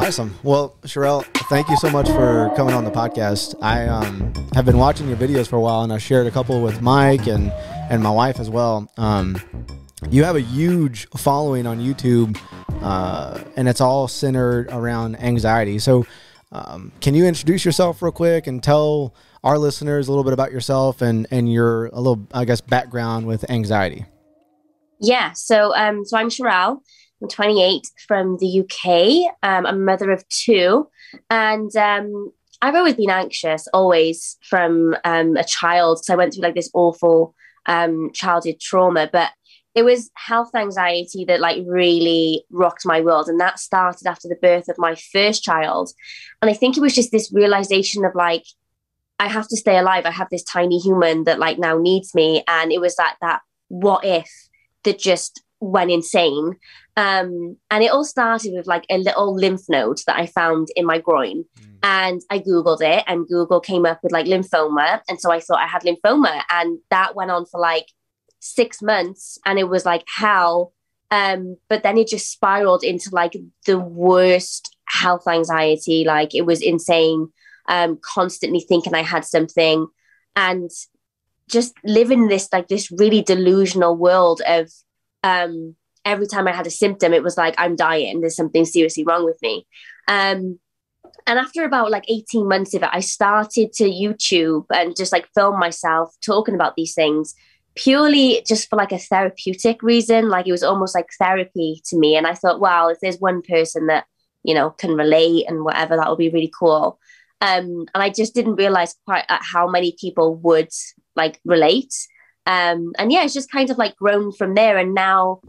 Awesome. Well, Cherelle, thank you so much for coming on the podcast. I have been watching your videos for a while, and I shared a couple with Mike and my wife as well. You have a huge following on YouTube, and it's all centered around anxiety. So can you introduce yourself real quick and tell our listeners a little bit about yourself and your a little, I guess, background with anxiety? Yeah. So I'm Cherelle. I'm 28 from the UK. I'm a mother of two, and I've always been anxious, always from a child. So I went through like this awful childhood trauma, but it was health anxiety that like really rocked my world. And that started after the birth of my first child. And I think it was just this realization of like, I have to stay alive. I have this tiny human that like now needs me. And it was like that what if that just went insane. And it all started with like a little lymph node that I found in my groin. And I Googled it, and Google came up with like lymphoma. And so I thought I had lymphoma. And that went on for like 6 months, and it was like hell. But then it just spiraled into like the worst health anxiety. Like it was insane. Constantly thinking I had something, and just living this like this really delusional world of every time I had a symptom, it was like, I'm dying. There's something seriously wrong with me. And after about like 18 months of it, I started to YouTube and just like film myself talking about these things purely just for like a therapeutic reason. Like it was almost like therapy to me. And I thought, wow, if there's one person that, you know, can relate and whatever, that would be really cool. And I just didn't realize quite how many people would like relate. And yeah, it's just kind of like grown from there. And now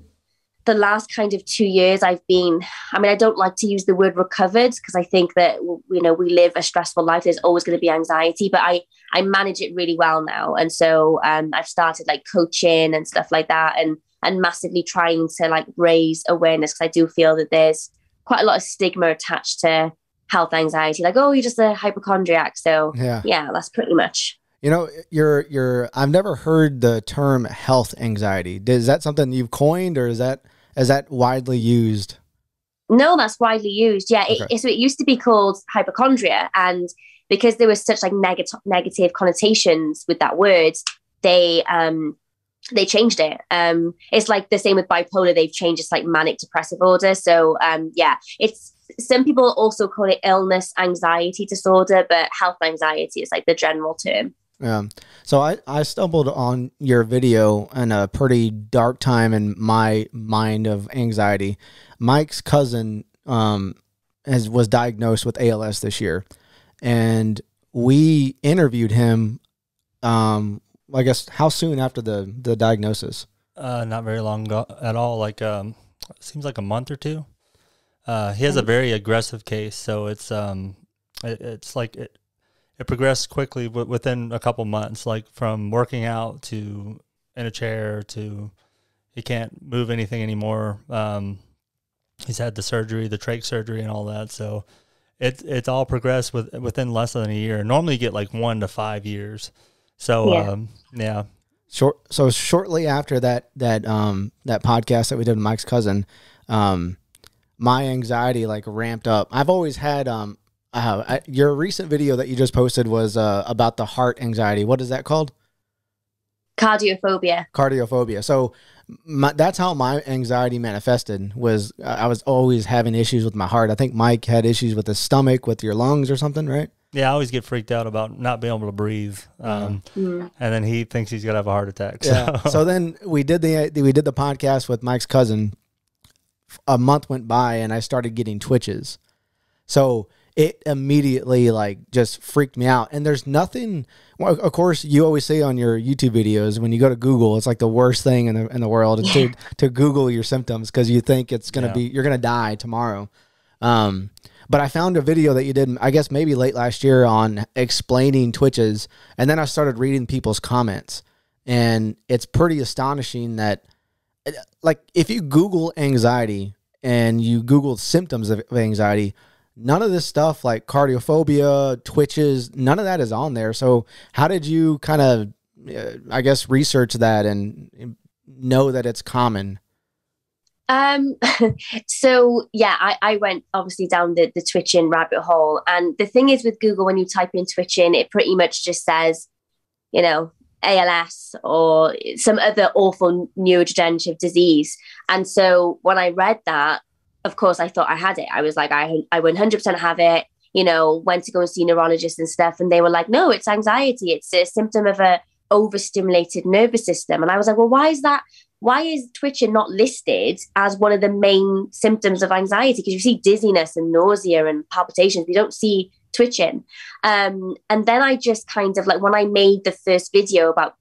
the last kind of 2 years I don't like to use the word recovered because I think that, you know, we live a stressful life. There's always going to be anxiety, but I manage it really well now. And so I've started like coaching and stuff like that, and massively trying to like raise awareness, because I do feel that there's quite a lot of stigma attached to health anxiety. Like, oh, you're just a hypochondriac. So yeah, that's pretty much. You know, I've never heard the term health anxiety. Is that something you've coined, or is that widely used? No, that's widely used. Yeah. Okay. So it used to be called hypochondria. And because there was such like negative connotations with that word, they changed it. It's like the same with bipolar. They've changed it, like manic depressive order. So yeah, some people also call it illness anxiety disorder, but health anxiety is like the general term. Yeah. So I stumbled on your video in a pretty dark time in my mind of anxiety. Mike's cousin was diagnosed with ALS this year, and we interviewed him. I guess how soon after the diagnosis? Not very long ago at all. Like seems like a month or two. He has a very aggressive case, so it's like it progressed quickly within a couple months, like from working out to in a chair to he can't move anything anymore. He's had the surgery, the trach surgery and all that. So it's all progressed within less than a year. Normally you get like 1 to 5 years. So, yeah. So shortly after that podcast that we did with Mike's cousin, my anxiety like ramped up. I've always had, your recent video that you just posted was about the heart anxiety. What is that called? Cardiophobia. Cardiophobia. So that's how my anxiety manifested, was I was always having issues with my heart. I think Mike had issues with his stomach, with your lungs or something, right? Yeah, I always get freaked out about not being able to breathe. And then he thinks he's going to have a heart attack. So. Yeah. So then we did the podcast with Mike's cousin. A month went by and I started getting twitches. So it immediately like just freaked me out. And there's nothing, well, of course you always say on your YouTube videos, when you go to Google, it's like the worst thing in the world to Google your symptoms, because you think it's going to be, you're going to die tomorrow. But I found a video that you did, I guess maybe late last year, on explaining twitches. And then I started reading people's comments, and it's pretty astonishing that, like, if you Google anxiety and you Google symptoms of anxiety, none of this stuff like cardiophobia, twitches, none of that is on there. So how did you kind of, I guess, research that and know that it's common? Um, so yeah, I went obviously down the twitching rabbit hole. And the thing is with Google, when you type in twitching, it pretty much just says, you know, ALS or some other awful neurodegenerative disease. And so when I read that, of course, I thought I had it. I was like, I 100% have it, went to go and see neurologists and stuff. And they were like, no, it's anxiety. It's a symptom of a overstimulated nervous system. And I was like, well, why is that? Why is twitching not listed as one of the main symptoms of anxiety? Because you see dizziness and nausea and palpitations. We don't see twitching. And then I just kind of like, when I made the first video about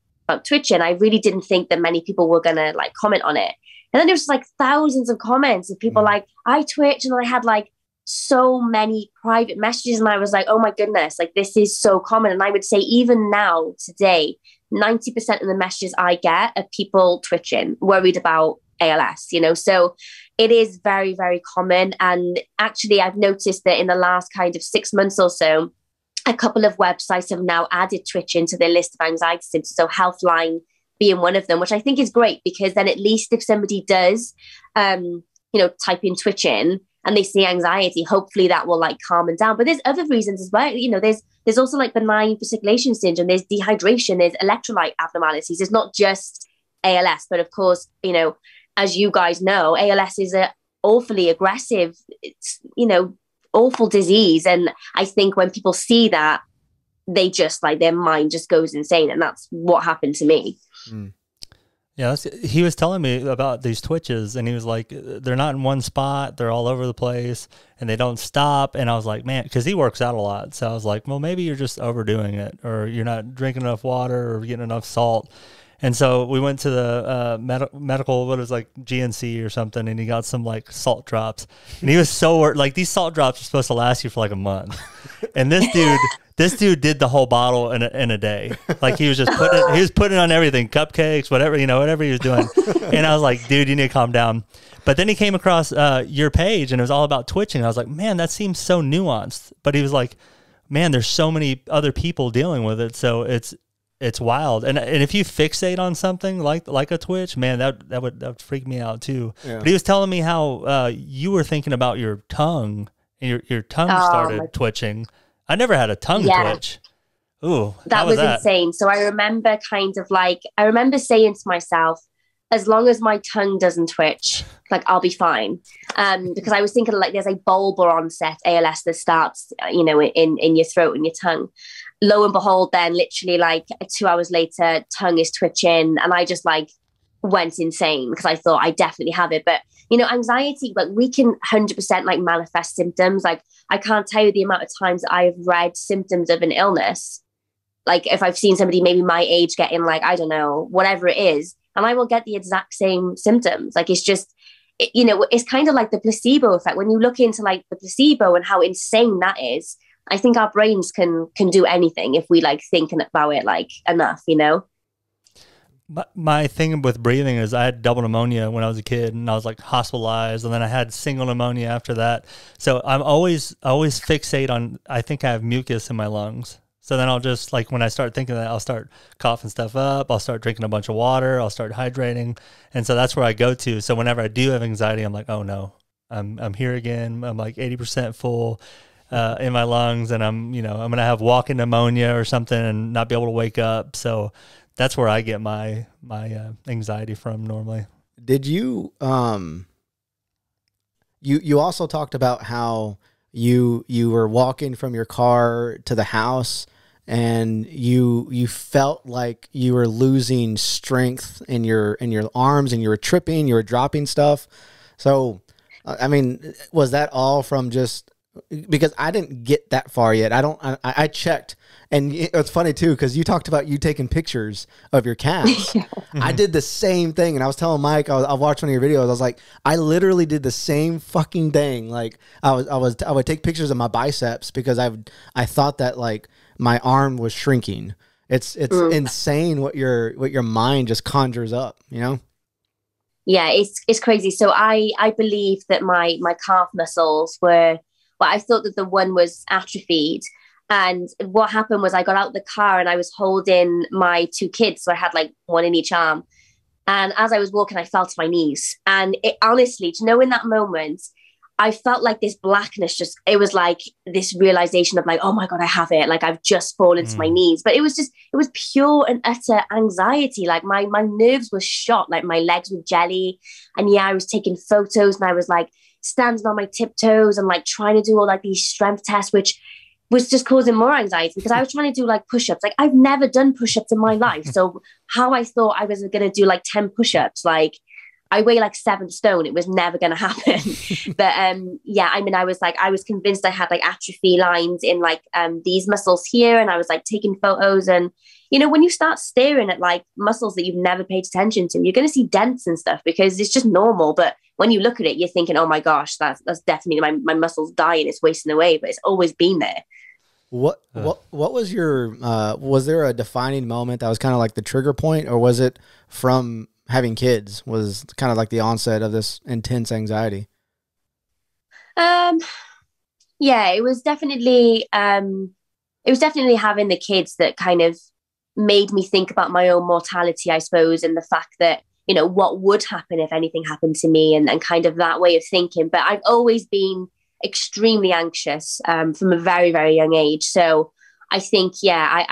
twitching, I really didn't think that many people were going to like comment on it. And then there was like thousands of comments of people like, I twitch. And I had like so many private messages. And I was like, oh my goodness, like this is so common. And I would say even now, today, 90% of the messages I get are people twitching, worried about ALS, so it is very, very common. And actually, I've noticed that in the last kind of 6 months or so, a couple of websites have now added twitching to their list of anxiety symptoms. So Healthline being one of them, which I think is great, because then at least if somebody does, type in twitching and they see anxiety, hopefully that will like calm them down. But there's other reasons as well. There's also like benign circulation syndrome, there's dehydration, there's electrolyte abnormalities. It's not just ALS, but of course, as you guys know, ALS is a awfully aggressive, it's, awful disease. And I think when people see that, they just like their mind just goes insane. And that's what happened to me. Mm. Yeah, he was telling me about these twitches, and he was like, they're not in one spot, they're all over the place, and they don't stop. And I was like, man, because he works out a lot. So I was like, well, maybe you're just overdoing it, or you're not drinking enough water or getting enough salt. And so we went to the medical, what is like GNC or something, and he got some like salt drops. And he was so like, these salt drops are supposed to last you for like a month. And this dude did the whole bottle in a day. Like he was just putting on everything, cupcakes, whatever he was doing. And I was like, dude, you need to calm down. But then he came across your page, and it was all about twitching. I was like, man, that seems so nuanced. But he was like, man, there's so many other people dealing with it, so it's wild. And if you fixate on something like a twitch, man, that would freak me out too. Yeah. But he was telling me how you were thinking about your tongue, and your tongue started twitching. I never had a tongue twitch. Ooh, that was insane. So I remember saying to myself, as long as my tongue doesn't twitch, like I'll be fine. Because I was thinking like there's a bulbar onset ALS that starts, in your throat and your tongue. Lo and behold, then literally like 2 hours later, tongue is twitching, and I just like went insane because I thought I definitely have it. But anxiety, like we can 100% like manifest symptoms. Like I can't tell you the amount of times that I've read symptoms of an illness. Like if I've seen somebody maybe my age getting like, I don't know, whatever it is, and I will get the exact same symptoms. Like it's just, it's kind of like the placebo effect. When you look into like the placebo and how insane that is, I think our brains can do anything if we like think about it like enough, My thing with breathing is I had double pneumonia when I was a kid, and I was like hospitalized, and then I had single pneumonia after that. So I'm always fixate on, I think I have mucus in my lungs. So then I'll just like, when I start thinking that, I'll start coughing stuff up. I'll start drinking a bunch of water. I'll start hydrating. And so that's where I go to. So whenever I do have anxiety, I'm like, oh no, I'm here again. I'm like 80% full in my lungs, and I'm going to have walking pneumonia or something and not be able to wake up. So that's where I get my anxiety from normally. Did you you also talked about how you were walking from your car to the house, and you felt like you were losing strength in your arms, and you were tripping, you were dropping stuff. So I mean, was that all from just, because I didn't get that far yet. I checked, and it's funny too, because you talked about you taking pictures of your calves. I did the same thing, and I was telling Mike, I watched one of your videos. I was like, I literally did the same fucking thing. Like I would take pictures of my biceps because I thought that like my arm was shrinking. It's insane what your mind just conjures up, Yeah, it's crazy. So I believe that my calf muscles were, well, I thought that the one was atrophied. And what happened was I got out of the car and I was holding my two kids. So I had like one in each arm. And as I was walking, I fell to my knees. And it honestly, to know in that moment, I felt like this blackness just, it was like this realization of like, oh my God, I have it. Like I've just fallen to my knees. But it was just, it was pure and utter anxiety. Like my nerves were shot, like my legs were jelly. And yeah, I was taking photos and I was like standing on my tiptoes and like trying to do all like these strength tests, which was just causing more anxiety because I was trying to do like push-ups. Like I've never done push-ups in my life. So how I thought I was going to do like 10 push-ups, like I weigh like 7 stone. It was never going to happen. But yeah, I mean, I was convinced I had like atrophy lines in like these muscles here. And I was like taking photos. And, you know, when you start staring at like muscles that you've never paid attention to, you're going to see dents and stuff because it's just normal. But when you look at it, you're thinking, oh my gosh, that's definitely my muscles dying. It's wasting away, but it's always been there. What was your, was there a defining moment that was kind of like the trigger point, or was it from having kids was kind of like the onset of this intense anxiety? Yeah, it was definitely having the kids that kind of made me think about my own mortality, I suppose, and the fact that, you know, what would happen if anything happened to me, and kind of that way of thinking. But I've always been extremely anxious from a very, very young age. So I think, yeah,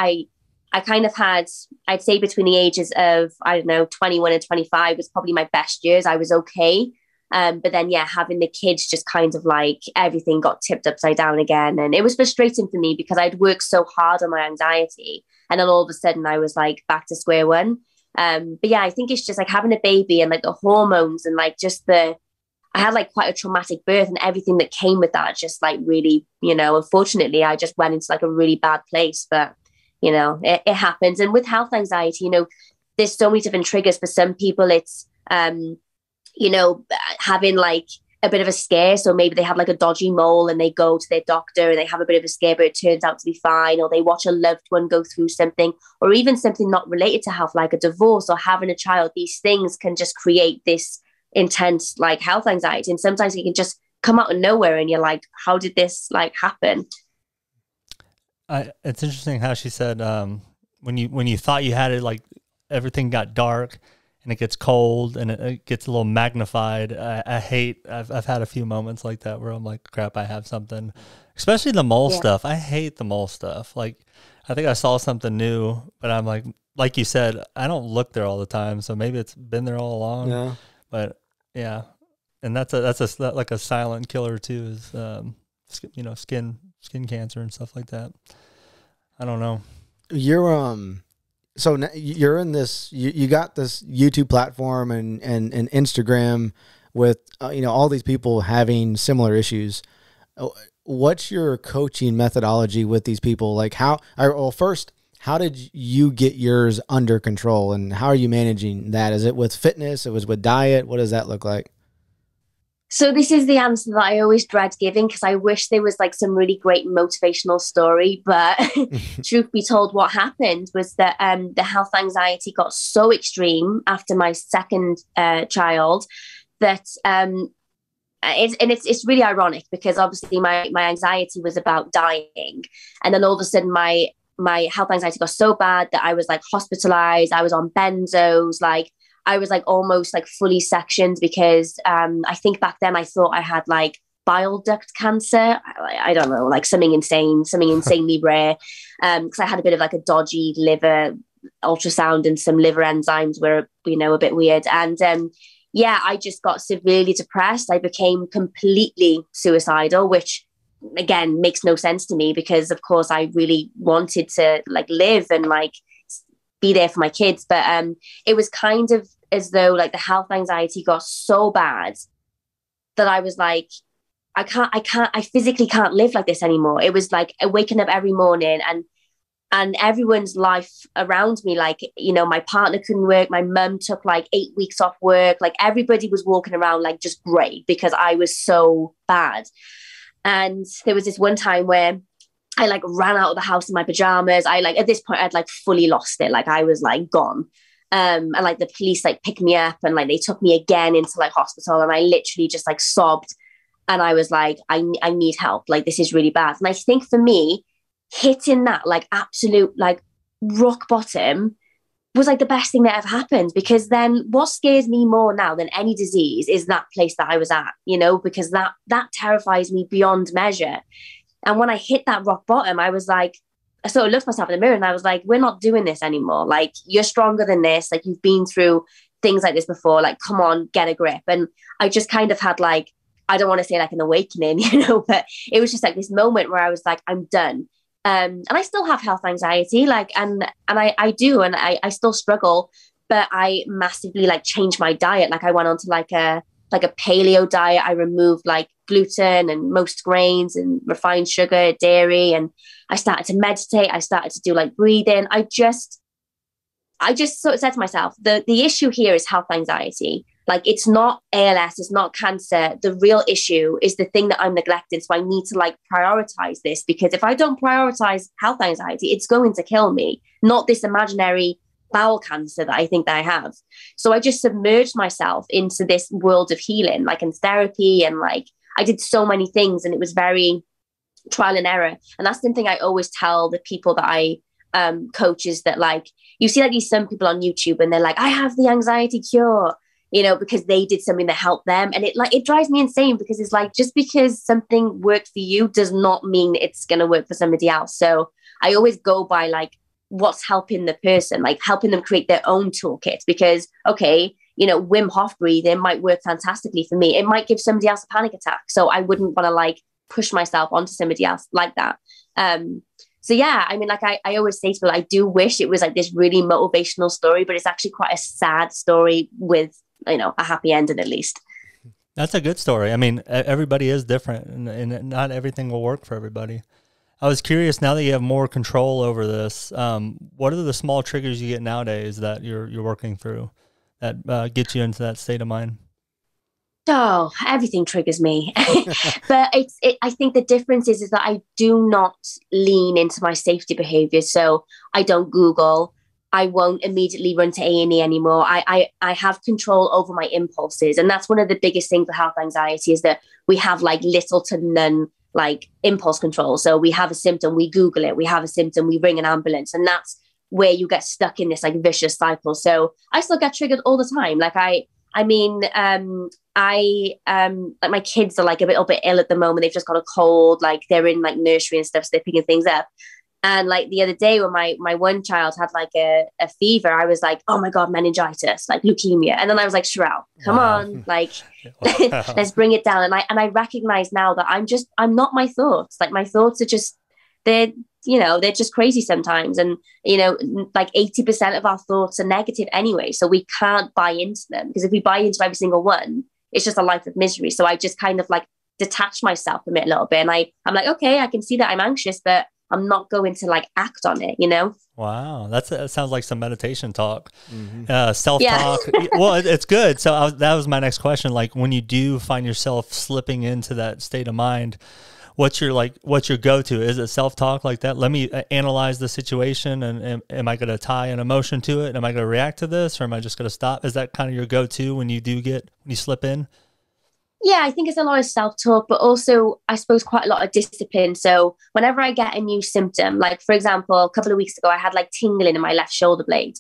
I kind of had, I'd say between the ages of, I don't know, 21 and 25 was probably my best years. I was okay. But then, yeah, having the kids just kind of like everything got tipped upside down again. And it was frustrating for me because I'd worked so hard on my anxiety. And then all of a sudden I was like back to square one. But yeah, I think it's just like having a baby and like the hormones and like just I had like quite a traumatic birth, and everything that came with that just like really, you know, unfortunately, I just went into like a really bad place. But, you know, it happens. And with health anxiety, you know, there's so many different triggers. For some people, it's, you know, having like a bit of a scare. So maybe they have like a dodgy mole and they go to their doctor and they have a bit of a scare, but it turns out to be fine. Or they watch a loved one go through something, or even something not related to health, like a divorce or having a child. These things can just create this intense like health anxiety, and sometimes it can just come out of nowhere and you're like, how did this like happen? It's interesting how she said when you thought you had it, like everything got dark and it gets cold and it gets a little magnified. I've had a few moments like that where I'm like, crap, I have something, especially the mole stuff. I hate the mole stuff. Like I think I saw something new, but I'm like you said, I don't look there all the time, so maybe it's been there all along. Yeah. But yeah, and that's like a silent killer too, is you know, skin cancer and stuff like that. I don't know. You're so you're in this. You got this YouTube platform and Instagram with you know, all these people having similar issues. What's your coaching methodology with these people? Like first, how did you get yours under control, and how are you managing that? Is it with fitness? It was with diet? What does that look like? So this is the answer that I always dread giving, because I wish there was like some really great motivational story. But truth be told, what happened was that the health anxiety got so extreme after my second child that it's really ironic, because obviously my anxiety was about dying, and then all of a sudden my health anxiety got so bad that I was like hospitalized. I was on benzos. Like I was like almost like fully sectioned, because I think back then I thought I had like bile duct cancer. I don't know, like something insanely rare. Because I had a bit of like a dodgy liver ultrasound, and some liver enzymes were, you know, a bit weird. And yeah, I just got severely depressed. I became completely suicidal, which again makes no sense to me, because of course I really wanted to like live and like be there for my kids. But it was kind of as though like the health anxiety got so bad that I was like, I physically can't live like this anymore. It was like waking up every morning and everyone's life around me, like, you know, my partner couldn't work. My mum took like 8 weeks off work. Like everybody was walking around like just grey, because I was so bad. And there was this one time where I like ran out of the house in my pajamas. I like, at this point I'd like fully lost it. Like I was like gone. And like the police like picked me up, and like they took me again into like hospital, and I literally just like sobbed. And I was like, I need help. Like this is really bad. And I think for me, hitting that like absolute like rock bottom was like the best thing that ever happened, because then what scares me more now than any disease is that place that I was at, you know, because that terrifies me beyond measure. And when I hit that rock bottom, I was like, I sort of looked myself in the mirror and I was like, we're not doing this anymore. Like, you're stronger than this. Like, you've been through things like this before. Like, come on, get a grip. And I just kind of had like, I don't want to say like an awakening, you know, but it was just like this moment where I was like, I'm done. And I still have health anxiety, like, and I do, and I still struggle, but I massively like changed my diet. Like, I went on to like a paleo diet. I removed like gluten and most grains and refined sugar, dairy, and I started to meditate. I started to do like breathing. I just sort of said to myself, the issue here is health anxiety. Like, it's not ALS, it's not cancer. The real issue is the thing that I'm neglecting. So I need to like prioritize this, because if I don't prioritize health anxiety, it's going to kill me, not this imaginary bowel cancer that I think that I have. So I just submerged myself into this world of healing, like in therapy, and like I did so many things, and it was very trial and error. And that's the thing I always tell the people that I coach, is that like, you see like these some people on YouTube and they're like, I have the anxiety cure, you know, because they did something that helped them. And it drives me insane, because it's like, just because something worked for you does not mean it's going to work for somebody else. So I always go by like, what's helping the person, like helping them create their own toolkit. Because, okay, you know, Wim Hof breathing might work fantastically for me. It might give somebody else a panic attack. So I wouldn't want to like push myself onto somebody else like that. So yeah, I mean, like I always say to people, I do wish it was like this really motivational story, but it's actually quite a sad story with, you know, a happy ending at least. That's a good story. I mean, everybody is different, and not everything will work for everybody. I was curious, now that you have more control over this, what are the small triggers you get nowadays that you're working through that get you into that state of mind? Oh, everything triggers me. But I think the difference is that I do not lean into my safety behaviors. So I don't Google. I won't immediately run to A&E anymore. I have control over my impulses. And that's one of the biggest things with health anxiety, is that we have like little to none like impulse control. So we have a symptom, we Google it. We have a symptom, we ring an ambulance. And that's where you get stuck in this like vicious cycle. So I still get triggered all the time. Like like my kids are like a little bit ill at the moment. They've just got a cold, like they're in like nursery and stuff, so they're picking things up. And like the other day when my one child had like a fever, I was like, oh my God, meningitis, like leukemia. And then I was like, Cherelle, come on, like let's bring it down. And I recognize now that I'm not my thoughts. Like my thoughts are just, they're just crazy sometimes. And, you know, like 80% of our thoughts are negative anyway. So we can't buy into them, because if we buy into every single one, it's just a life of misery. So I just kind of like detach myself from it a little bit. And I'm like, okay, I can see that I'm anxious, but I'm not going to like act on it, you know? Wow. That sounds like some meditation talk, self-talk. Yeah. Well, it's good. So that was my next question. Like, when you do find yourself slipping into that state of mind, what's your go-to? Is it self-talk like that? Let me analyze the situation, and am I going to tie an emotion to it? Am I going to react to this, or am I just going to stop? Is that kind of your go-to when you slip in? Yeah, I think it's a lot of self-talk, but also I suppose quite a lot of discipline. So whenever I get a new symptom, like for example, a couple of weeks ago, I had like tingling in my left shoulder blade,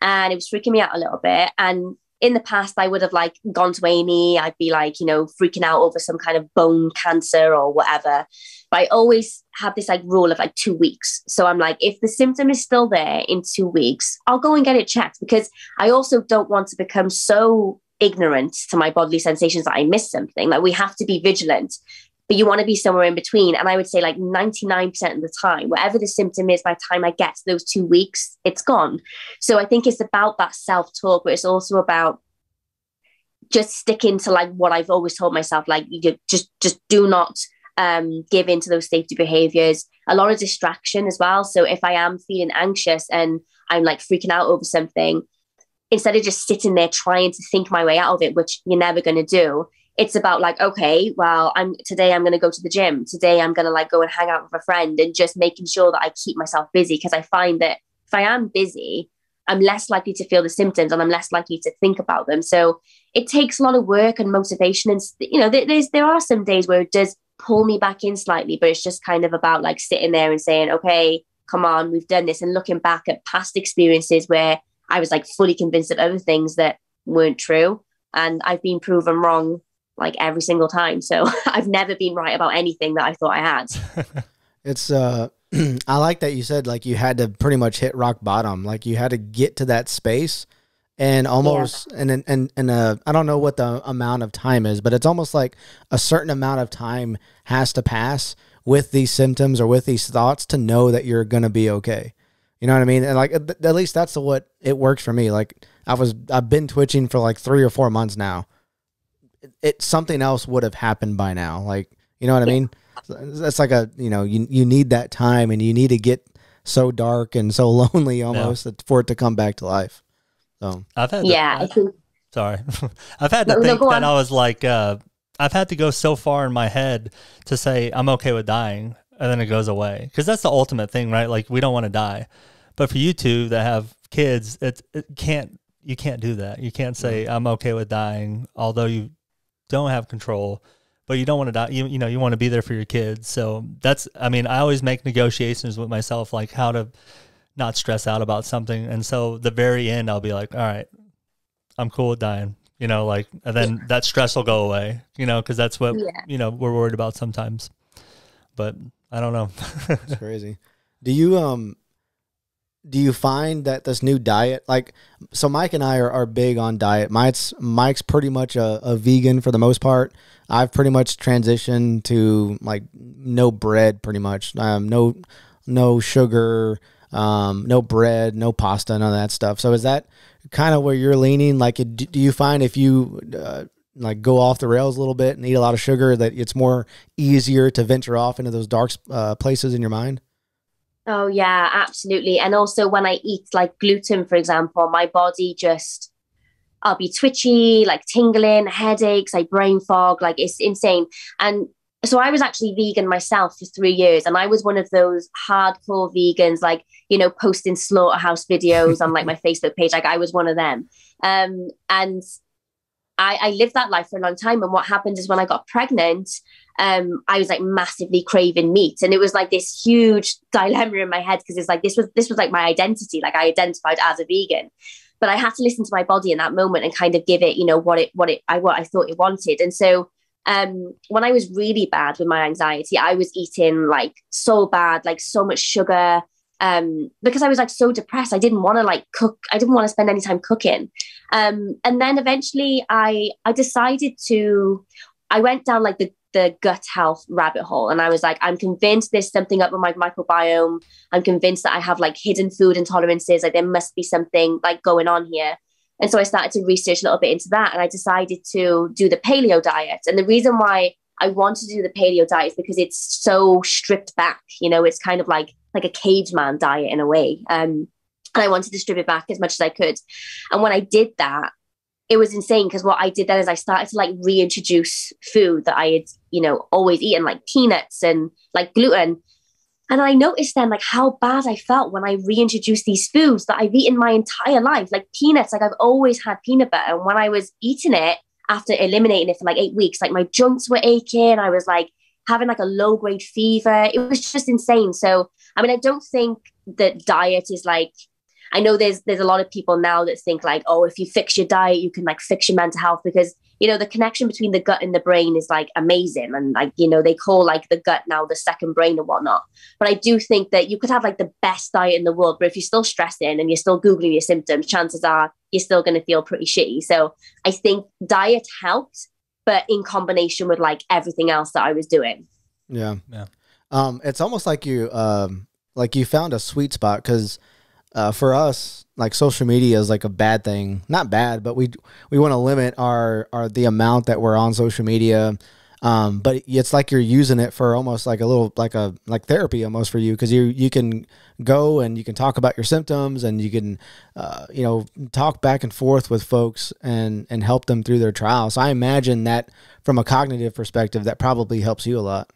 and it was freaking me out a little bit. And in the past, I would have like gone to A&E. I'd be like, you know, freaking out over some kind of bone cancer or whatever. But I always have this like rule of like 2 weeks. So I'm like, if the symptom is still there in 2 weeks, I'll go and get it checked, because I also don't want to become so ignorant to my bodily sensations that I miss something. Like, we have to be vigilant, but you want to be somewhere in between. And I would say like 99% of the time, whatever the symptom is, by the time I get to those 2 weeks, it's gone. So I think it's about that self-talk, but it's also about just sticking to like what I've always told myself, like you just do not give into those safety behaviors. A lot of distraction as well. So if I am feeling anxious and I'm like freaking out over something, instead of just sitting there trying to think my way out of it, which you're never going to do, it's about like, okay, well, today I'm going to go to the gym. Today I'm going to like go and hang out with a friend, and just making sure that I keep myself busy. Because I find that if I am busy, I'm less likely to feel the symptoms, and I'm less likely to think about them. So it takes a lot of work and motivation. And, you know, there are some days where it does pull me back in slightly, but it's just kind of about like sitting there and saying, okay, come on, we've done this. And looking back at past experiences where I was like fully convinced of other things that weren't true. And I've been proven wrong like every single time. So I've never been right about anything that I thought I had. It's I like that you said like you had to pretty much hit rock bottom. Like you had to get to that space and almost and I don't know what the amount of time is, but it's almost like a certain amount of time has to pass with these symptoms or with these thoughts to know that you're going to be okay. You know what I mean? And like at least that's what it works for me. Like I've been twitching for like 3 or 4 months now. It something else would have happened by now. Like, you know what I mean? That's like you need that time and you need to get so dark and so lonely almost for it to come back to life. So I've had I think sorry. I've had to think that I was like, I've had to go so far in my head to say I'm okay with dying, and then it goes away. Because that's the ultimate thing, right? Like we don't want to die. But for you two that have kids, you can't do that. You can't say I'm okay with dying, although you don't have control, but you don't want to die. You know, you want to be there for your kids. So I always make negotiations with myself, like how to not stress out about something. And so the very end, I'll be like, all right, I'm cool with dying, and then that stress will go away, cause that's what, we're worried about sometimes, but I don't know. It's crazy. Do you find that this new diet, like, so Mike and I are big on diet. Mike's pretty much a vegan for the most part. I've pretty much transitioned to like no bread, pretty much. No sugar, no bread, no pasta, none of that stuff. So is that kind of where you're leaning? Like, do you find if you like go off the rails a little bit and eat a lot of sugar that it's more easier to venture off into those dark places in your mind? Oh yeah, absolutely. And also when I eat like gluten, for example, my body I'll be twitchy, like tingling, headaches, like brain fog, like it's insane. And so I was actually vegan myself for 3 years, and I was one of those hardcore vegans, like, posting slaughterhouse videos on like my Facebook page. Like I was one of them. And I lived that life for a long time. And what happened is when I got pregnant, I was like massively craving meat. And it was like this huge dilemma in my head, because it's like, this was like my identity. Like I identified as a vegan, but I had to listen to my body in that moment and kind of give it, what I thought it wanted. And so when I was really bad with my anxiety, I was eating like so bad, like so much sugar, because I was like so depressed. I didn't want to like cook. I didn't want to spend any time cooking. And then eventually I went down like the gut health rabbit hole. And I was like, I'm convinced there's something up with my microbiome. I'm convinced that I have like hidden food intolerances. Like there must be something like going on here. And so I started to research a little bit into that. And I decided to do the paleo diet. And the reason why I wanted to do the paleo diet is because it's so stripped back. It's kind of like a caveman diet in a way. And I wanted to strip it back as much as I could. And when I did that, it was insane, because what I did then is I started to like reintroduce food that I had, always eaten, like peanuts and like gluten. And I noticed then like how bad I felt when I reintroduced these foods that I've eaten my entire life, like peanuts. Like I've always had peanut butter. And when I was eating it after eliminating it for like 8 weeks, like my joints were aching. I was like having like a low grade fever. It was just insane. So, I don't think that diet is like, I know there's a lot of people now that think like, oh, if you fix your diet, you can like fix your mental health, because, the connection between the gut and the brain is like amazing. And like, they call like the gut now the second brain and whatnot. But I do think that you could have like the best diet in the world, but if you're still stressing and you're still Googling your symptoms, chances are you're still going to feel pretty shitty. So I think diet helped, but in combination with like everything else that I was doing. Yeah. It's almost like you found a sweet spot, because for us, like social media is like a bad thing. Not bad, but we want to limit the amount that we're on social media. But it's like you're using it for almost like a little like therapy almost for you, because you can go and you can talk about your symptoms, and you can talk back and forth with folks and help them through their trials. So I imagine that from a cognitive perspective, that probably helps you a lot.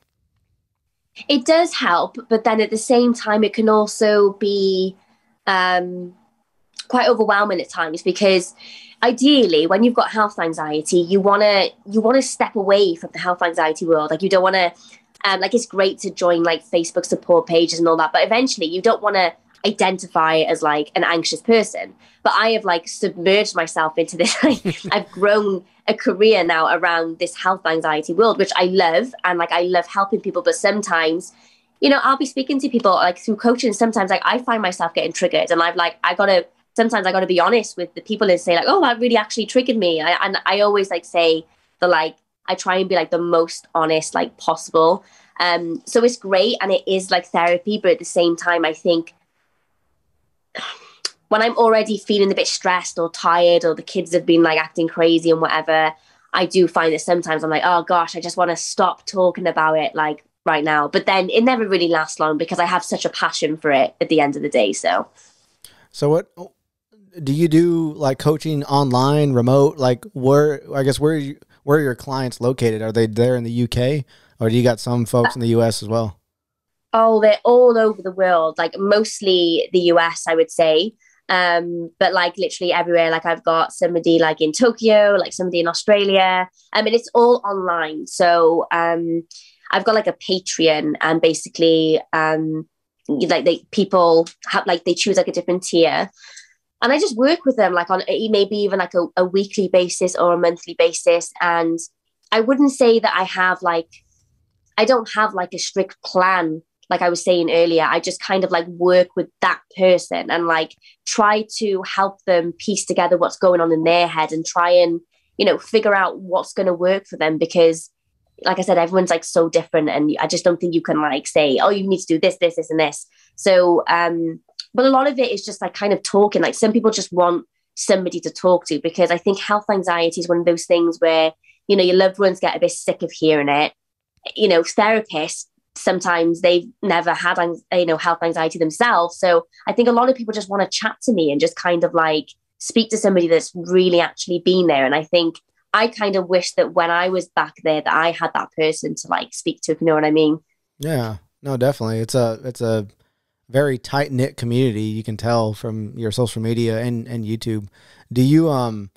It does help, but then at the same time, it can also be quite overwhelming at times, because ideally when you've got health anxiety, you want to step away from the health anxiety world. Like you don't want to like, it's great to join like Facebook support pages and all that, but eventually you don't want to identify as like an anxious person, but I have like submerged myself into this. Like, I've grown a career now around this health anxiety world, which I love. And like, I love helping people. But sometimes, you know, I'll be speaking to people like through coaching. Sometimes like I find myself getting triggered, and I've like, sometimes I got to be honest with the people and say like, oh, that really actually triggered me. And I always like say I try and be like the most honest like possible. So it's great, and it is like therapy, but at the same time, I think when I'm already feeling a bit stressed or tired, or the kids have been like acting crazy and whatever, I do find that sometimes I'm like, oh gosh, I just want to stop talking about it like right now. But then it never really lasts long because I have such a passion for it at the end of the day. So what do you do, like coaching online, remote? Like where are your clients located? Are they there in the UK, or do you got some folks in the US as well? Oh, they're all over the world, like mostly the US, I would say. But like literally everywhere. Like I've got somebody like in Tokyo, like somebody in Australia. I mean, it's all online. So I've got like a Patreon, and basically like people have like they choose like a different tier. And I just work with them like on maybe even like a weekly basis or a monthly basis. And I wouldn't say that I don't have like a strict plan. Like I was saying earlier, I just kind of like work with that person and like try to help them piece together what's going on in their head and try and, you know, figure out what's going to work for them. Because like I said, everyone's like so different. And I just don't think you can like say, oh, you need to do this, this, this, and this. So, but a lot of it is just like kind of talking. Like some people just want somebody to talk to, because I think health anxiety is one of those things where, you know, your loved ones get a bit sick of hearing it. You know, therapists, sometimes they've never had, you know, health anxiety themselves. So I think a lot of people just want to chat to me and just kind of like speak to somebody that's really actually been there. And I think I kind of wish that when I was back there that I had that person to like speak to, if you know what I mean. Yeah, no, definitely. It's a very tight knit community. You can tell from your social media and YouTube. Do you,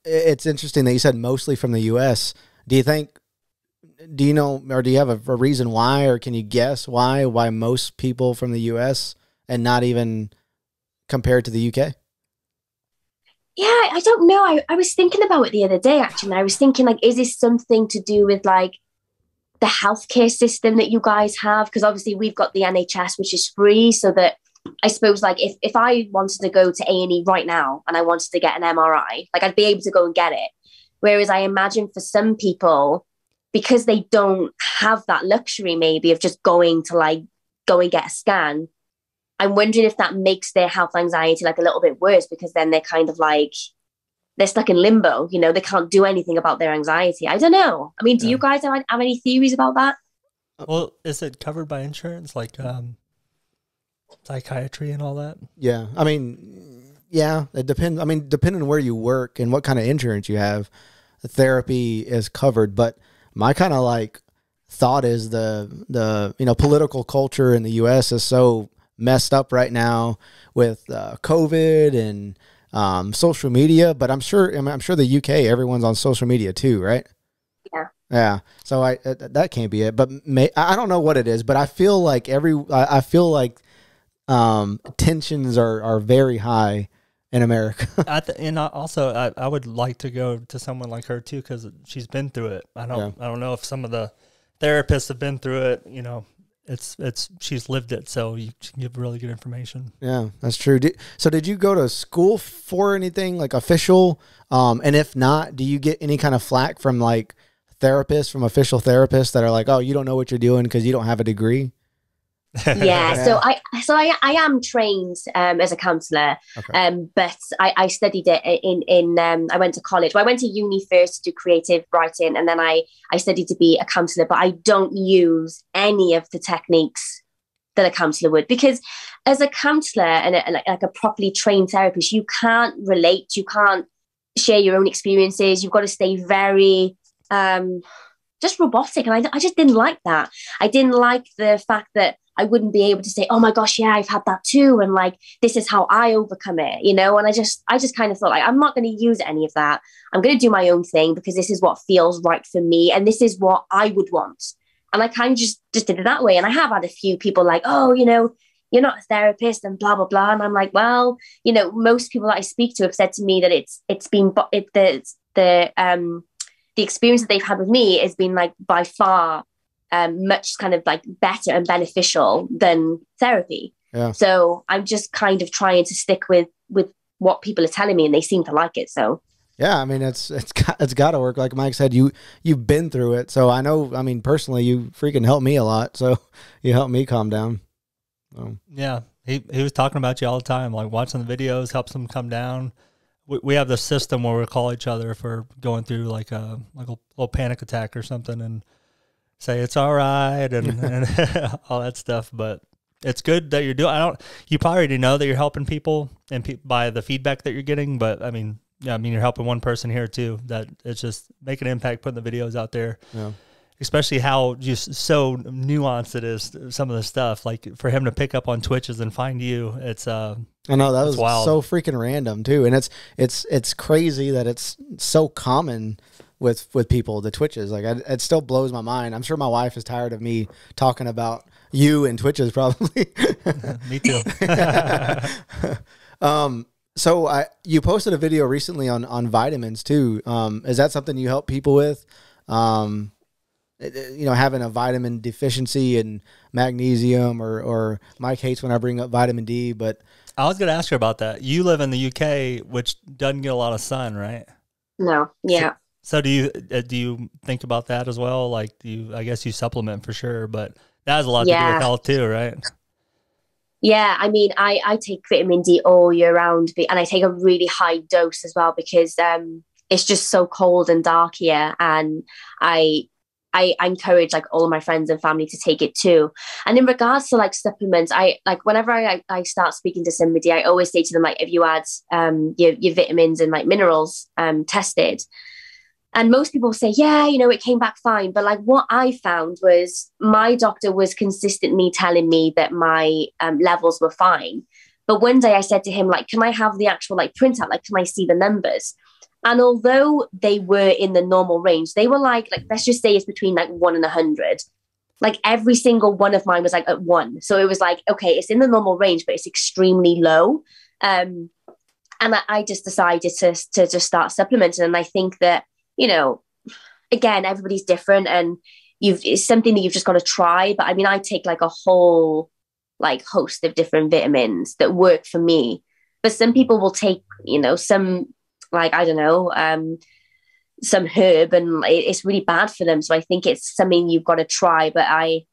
it's interesting that you said mostly from the US. Do you know, or do you have a reason why, or can you guess why most people from the US and not even compared to the UK? Yeah, I don't know. I was thinking about it the other day, actually. And I was thinking, like, is this something to do with like the healthcare system that you guys have? Because obviously we've got the NHS, which is free. So that I suppose like if I wanted to go to A&E right now and I wanted to get an MRI, like I'd be able to go and get it. Whereas I imagine for some people, because they don't have that luxury maybe of just going to like go and get a scan, I'm wondering if that makes their health anxiety like a little bit worse, because then they're kind of like, they're stuck in limbo, you know, they can't do anything about their anxiety. I don't know. I mean, do you guys have any theories about that? Well, is it covered by insurance, like psychiatry and all that? Yeah. I mean, yeah, it depends. I mean, depending on where you work and what kind of insurance you have, therapy is covered. But my kind of like thought is the you know, political culture in the US is so messed up right now with COVID and social media. But I'm sure the UK, everyone's on social media too, right? Yeah. Yeah. So that can't be it. But I don't know what it is. But I feel like tensions are very high in America. And also, I would like to go to someone like her too, because she's been through it. I don't know if some of the therapists have been through it. You know, she's lived it, so you can give really good information. Yeah, that's true. So did you go to school for anything like official? And if not, do you get any kind of flack from like therapists, from official therapists that are like, oh, you don't know what you're doing because you don't have a degree? Yeah, so I am trained as a counsellor, but I studied it in I went to college. Well, I went to uni first to do creative writing, and then I studied to be a counsellor. But I don't use any of the techniques that a counsellor would, because as a counsellor and like a properly trained therapist, you can't relate, you can't share your own experiences. You've got to stay very just robotic, and I just didn't like that. I didn't like the fact that I wouldn't be able to say, oh my gosh, yeah, I've had that too. And like, this is how I overcome it, you know? And I just kind of thought like, I'm not going to use any of that. I'm going to do my own thing because this is what feels right for me. And this is what I would want. And I kind of just did it that way. And I have had a few people like, oh, you know, you're not a therapist and blah, blah, blah. And I'm like, well, you know, most people that I speak to have said to me that the experience that they've had with me has been like by far much kind of like better and beneficial than therapy. Yeah. So I'm just kind of trying to stick with what people are telling me, and they seem to like it. So yeah, I mean, it's got to work. Like Mike said, you've been through it, so I know. I mean, personally, you freaking helped me a lot. So you helped me calm down. Yeah, he was talking about you all the time, like watching the videos helps him come down. We have this system where we call each other if we're going through like a little panic attack or something, and say it's all right and all that stuff. But it's good that you're doing. You probably already know that you're helping people and by the feedback that you're getting. But I mean, yeah, I mean, you're helping one person here too. That it's just making an impact, putting the videos out there. Yeah. Especially how just so nuanced it is. Some of the stuff, like for him to pick up on Twitches and find you, it's I know that was wild. So freaking random too, and it's crazy that it's so common with people, the Twitches. Like it still blows my mind. I'm sure my wife is tired of me talking about you and Twitches probably. Me too. So you posted a video recently on vitamins too. Is that something you help people with? You know, having a vitamin deficiency in magnesium, or Mike hates when I bring up vitamin D, but I was going to ask her about that. You live in the UK, which doesn't get a lot of sun, right? No. Yeah. So do you think about that as well? Like, I guess you supplement for sure, but that has a lot to do with health too, right? Yeah, I mean, I take vitamin D all year round, and I take a really high dose as well because it's just so cold and dark here, and I encourage like all of my friends and family to take it too. And in regards to like supplements, I like whenever I start speaking to somebody, I always say to them, like, if you had your vitamins and like minerals tested. And most people say, yeah, you know, it came back fine. But like what I found was my doctor was consistently telling me that my levels were fine. But one day I said to him, like, can I have the actual like printout? Like, can I see the numbers? And although they were in the normal range, they were like let's just say it's between like 1 and 100. Like every single one of mine was like at 1. So it was like, okay, it's in the normal range, but it's extremely low. And I just decided to just start supplementing. And I think that, you know, again, everybody's different, and it's something that you've just got to try. But I mean, I take like a whole like host of different vitamins that work for me. But some people will take, you know, some like, I don't know, some herb, and it's really bad for them. So I think it's something you've got to try. But I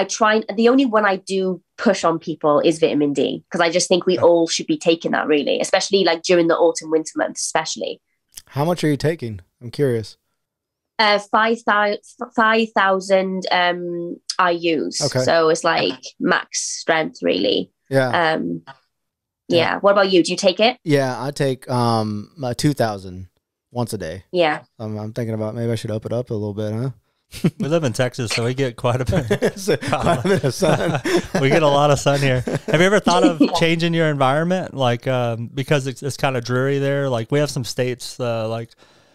try, the only one I do push on people is vitamin D, because I just think we all should be taking that, really, especially like during the autumn, winter months, especially. How much are you taking? I'm curious. 5,000 IUs. Okay. So it's like max strength, really. Yeah. Yeah. What about you? Do you take it? Yeah, I take 2,000 once a day. Yeah. I'm thinking about maybe I should up it up a little bit, huh? We live in Texas, so we get quite a bit. Quite a bit of sun. We get a lot of sun here. Have you ever thought of changing your environment? Like, because it's kind of dreary there. Like, we have some states like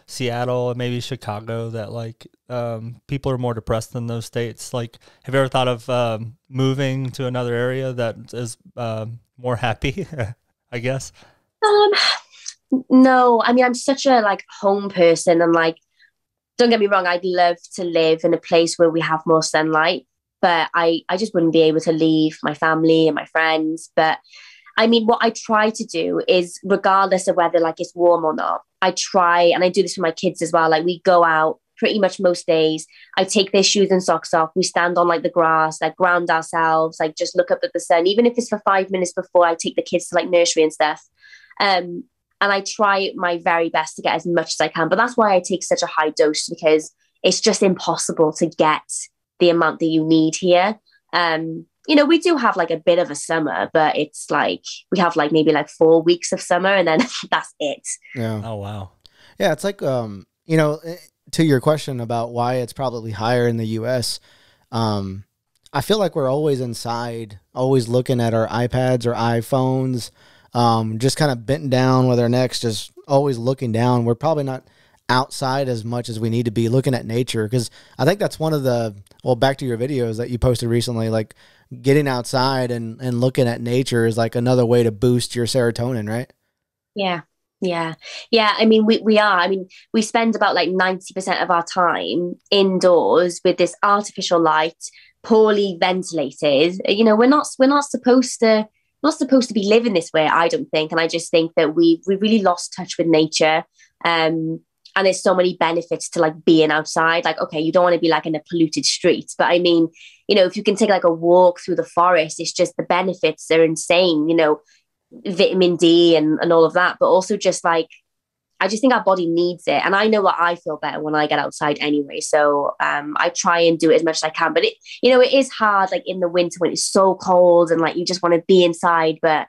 Seattle and maybe Chicago that like people are more depressed than those states. Like, have you ever thought of moving to another area that is more happy, I guess? No, I mean, I'm such a like home person, and like, don't get me wrong, I'd love to live in a place where we have more sunlight, but I just wouldn't be able to leave my family and my friends. But I mean, what I try to do is, regardless of whether like it's warm or not, I try, and I do this for my kids as well. Like, we go out pretty much most days. I take their shoes and socks off. We stand on like the grass, like ground ourselves, like just look up at the sun, even if it's for 5 minutes before I take the kids to like nursery and stuff. And I try my very best to get as much as I can. But that's why I take such a high dose, because it's just impossible to get the amount that you need here. You know, we do have like a bit of a summer, but it's like we have like maybe like 4 weeks of summer, and then that's it. Yeah. Oh, wow. Yeah. It's like, you know, to your question about why it's probably higher in the US, I feel like we're always inside, always looking at our iPads or iPhones, just kind of bent down with our necks, just always looking down. We're probably not outside as much as we need to be, looking at nature. Because I think that's one of the, well, back to your videos that you posted recently, like getting outside and looking at nature is like another way to boost your serotonin, right? Yeah. Yeah. Yeah. I mean, we are. I mean, we spend about like 90% of our time indoors with this artificial light, poorly ventilated. You know, we're not supposed to be living this way, I don't think. And I just think that we really lost touch with nature. And there's so many benefits to like being outside. Like, okay, you don't want to be like in a polluted street, but I mean, you know, if you can take like a walk through the forest, it's just the benefits are insane, you know, vitamin D and all of that. But also just like, I just think our body needs it. And I know what I feel better when I get outside anyway. So I try and do it as much as I can. But it, you know, it is hard like in the winter when it's so cold and like you just want to be inside. But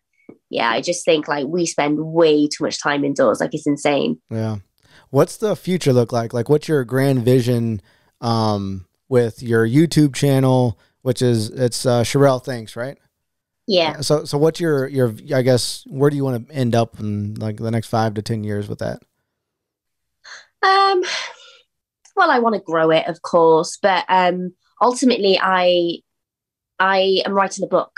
yeah, I just think like we spend way too much time indoors. Like it's insane. Yeah. What's the future look like? Like what's your grand vision with your YouTube channel, which is it's Cherelle Thinks, right? Yeah. So what's your I guess where do you want to end up in like the next 5 to 10 years with that? Well, I want to grow it, of course, but ultimately I am writing a book.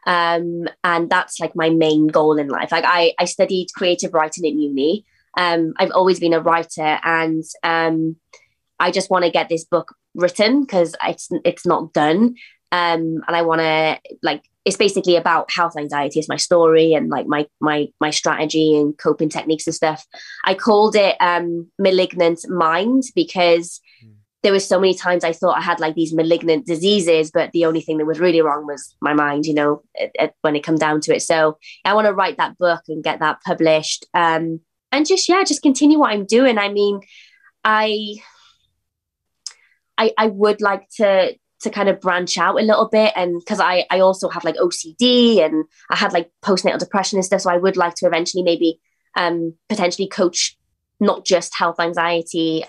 And that's like my main goal in life. Like I studied creative writing at uni. I've always been a writer, and I just want to get this book written because it's not done. And I want to like, it's basically about health anxiety is my story and like my strategy and coping techniques and stuff. I called it Malignant Mind because there was so many times I thought I had like these malignant diseases, but the only thing that was really wrong was my mind, you know, when it come down to it. So I want to write that book and get that published. And just continue what I'm doing. I mean, I would like to kind of branch out a little bit, and because I also have like OCD and I had like postnatal depression and stuff, so I would like to eventually maybe potentially coach not just health anxiety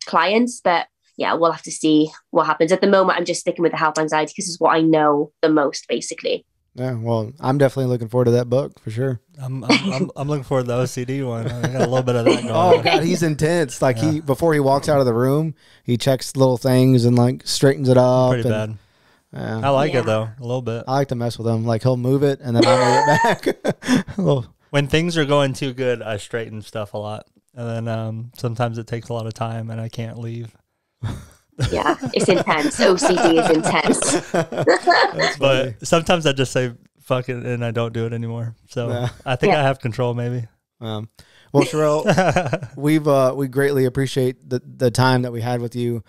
clients, but yeah, we'll have to see what happens. At the moment, I'm just sticking with the health anxiety because it's what I know the most, basically. Yeah, well, I'm definitely looking forward to that book for sure. I'm looking forward to the OCD one. I got a little bit of that going Oh God, he's intense. Like he before he walks out of the room, he checks little things and like straightens it up. Pretty bad. Yeah. I like it though, a little bit. I like to mess with him. Like he'll move it and then I'll move it back. When things are going too good, I straighten stuff a lot, and then sometimes it takes a lot of time and I can't leave. Yeah, it's intense. OCD is intense. But sometimes I just say fuck it and I don't do it anymore. So yeah. I think I have control maybe. Well, Cherelle, we greatly appreciate the time that we had with you.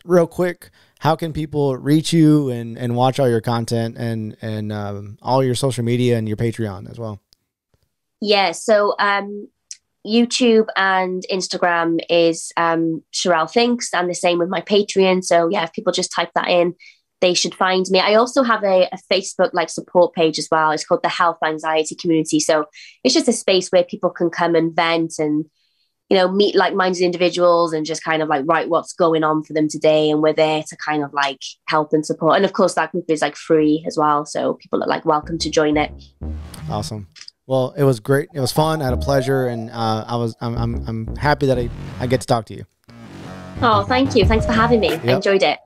Real quick, how can people reach you and watch all your content and all your social media and your Patreon as well? Yeah, so YouTube and Instagram is Cherelle Thinks, and the same with my Patreon. So yeah, if people just type that in, they should find me. I also have a Facebook like support page as well. It's called the Health Anxiety Community. So it's just a space where people can come and vent and, you know, meet like-minded individuals and just kind of like write what's going on for them today. And we're there to kind of like help and support. And of course that group is like free as well. So people are like welcome to join it. Awesome. Well, it was great. It was fun. I had a pleasure, and I'm happy that I get to talk to you. Oh, thank you. Thanks for having me. Yep. I enjoyed it.